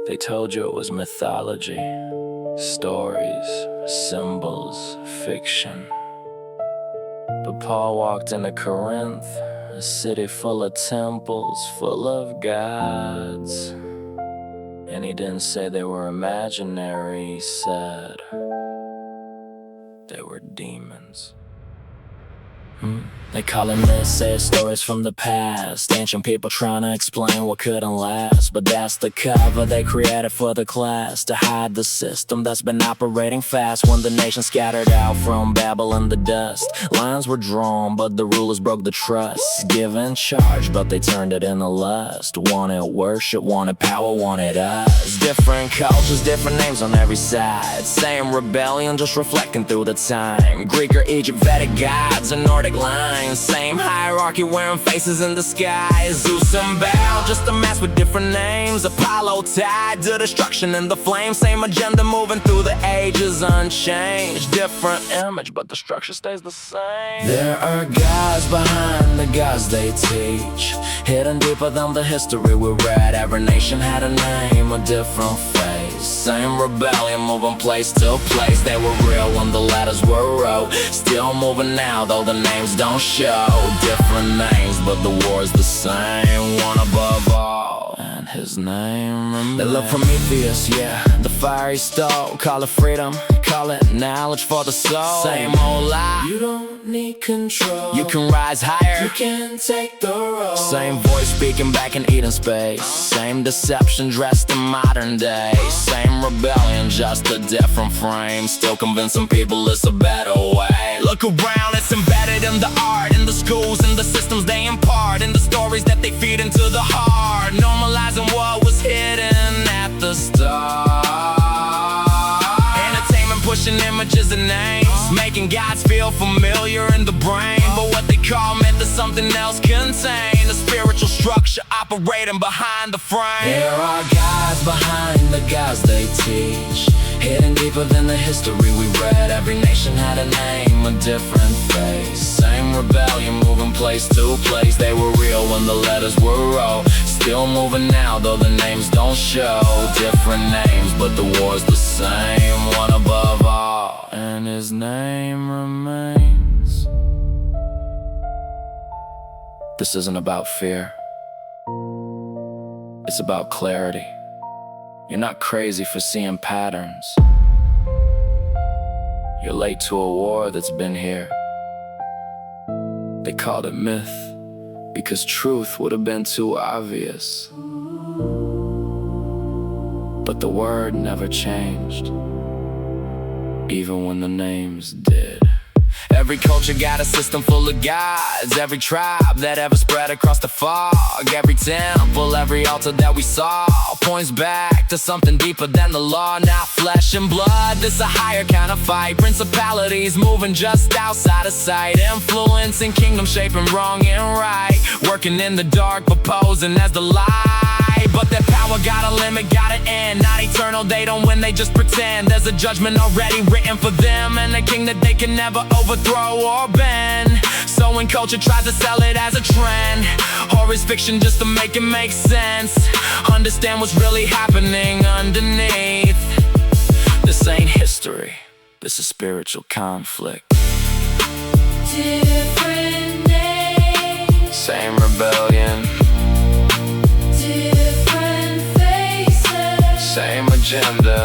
They told you it was mythology, stories, symbols, fiction. But Paul walked into Corinth, a city full of temples, full of gods. And he didn't say they were imaginary, he said they were demons. They call them myths, say stories from the past. Ancient people trying to explain what couldn't last. But that's the cover they created for the class, to hide the system that's been operating fast. When the nation scattered out from Babel in the dust, lines were drawn but the rulers broke the trust. Given charge but they turned it into lust. Wanted worship, wanted power, wanted us. Different cultures, different names on every side. Same rebellion, just reflecting through the time. Greek or Egypt, Vedic gods and Nordic lines. Same hierarchy wearing faces in the sky. Zeus and Baal, just a mask with different names. Apollo tied to destruction in the flame. Same agenda moving through the ages unchanged. Different image but the structure stays the same. There are gods behind the gods they teach, hidden deeper than the history we read. Every nation had a name, a different face. Same rebellion moving place to place. They were real when the letters were wrote. Still moving now though the names don't show. Different names but the war's the same. One above all, and his name remains. They look Prometheus, yeah, the fire he stole. Call it freedom, call it knowledge for the soul. Same old lie, you don't need control. You can rise higher, you can take the road. Same voice speaking back in Eden space. Same deception dressed in modern day. Same rebellion, just a different frame. Still convincing people it's a better way. Look around, it's embedded in the art, in the schools, in the systems they impart, in the stories that they feed into the heart. Normalizing what was hidden at the start. Entertainment pushing images and names, making gods feel familiar in the brain. But what they call myth is something else contained. A spiritual structure operating behind the frame. There are gods behind the gods they teach, hidden deeper than the history we read. Every nation had a name, a different face. Same rebellion moving place to place. They were real when the letters were wrote. Still moving now though the names don't show. Different names but the war's the same. One above all, and his name remains. This isn't about fear, it's about clarity. You're not crazy for seeing patterns. You're late to a war that's been here. They called it myth because truth would have been too obvious. But the word never changed, even when the names did. Every culture got a system full of gods. Every tribe that ever spread across the fog. Every temple, every altar that we saw points back to something deeper than the law. Not flesh and blood, this a higher kind of fight. Principalities moving just outside of sight, influencing kingdom, shaping wrong and right. Working in the dark but posing as the light. But their power got a limit, got an end. Not eternal, they don't win, they just pretend. There's a judgment already written for them, and a king that they can never overthrow or bend. So when culture tries to sell it as a trend, or is fiction just to make it make sense, understand what's really happening underneath. This ain't history, this is spiritual conflict. Different names, Same rebellion, different faces, same agenda.